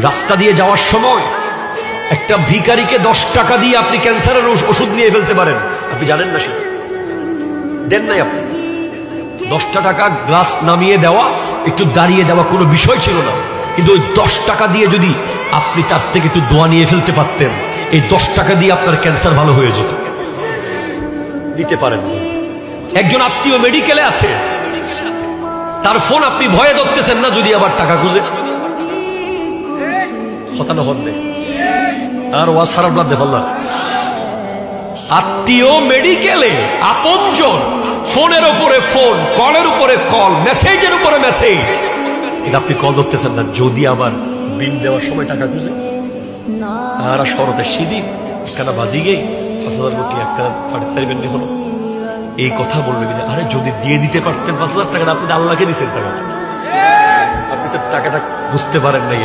রাস্তা দিয়ে যাওয়ার সময় একটা ভিখারিকে 10 টাকা দিয়ে আপনি ক্যান্সারের ওষুধ নিয়ে ফেলতে পারেন, আপনি জানেন না সেটা, দেন নাই আপনি। 10 টাকা গ্লাস নামিয়ে দেওয়া, একটু দাঁড়িয়ে দেওয়া কোনো বিষয় ছিল না, কিন্তু ওই 10 টাকা দিয়ে যদি আপনি তার থেকে একটু দোয়া নিয়ে ফেলতে পারতেন, এই 10 টাকা দিয়ে আপনার ক্যান্সার ভালো হয়ে যেত। দিতে পারেন। একজন আত্মীয় মেডিকেলে আছে, তার ফোন আপনি ভয়ে ধরতেছেন না, যদি আবার টাকা খুঁজে হতানো হন আর ওয়া সারা বাদ দে ফেললাম। আত্মীয় মেডিকেলে, আপনজন, ফোনের উপরে ফোন, কলের উপরে কল, মেসেজের উপরে মেসেজ, এটা আপনি কল ধরতেছেন না, যদি আবার বিল দেওয়ার সময় টাকা খুঁজে আর শরতে সিদিন একখানা বাজি গেই 5,000 কোটি একখানা ফাটে তারিবেন হলো, এই কথা বলবে কিনা? আরে যদি দিয়ে দিতে পারতেন 5,000 টাকা, আপনি তো আল্লাহকে দিচ্ছেন টাকা, আপনি তো টাকাটা বুঝতে পারেন নাই।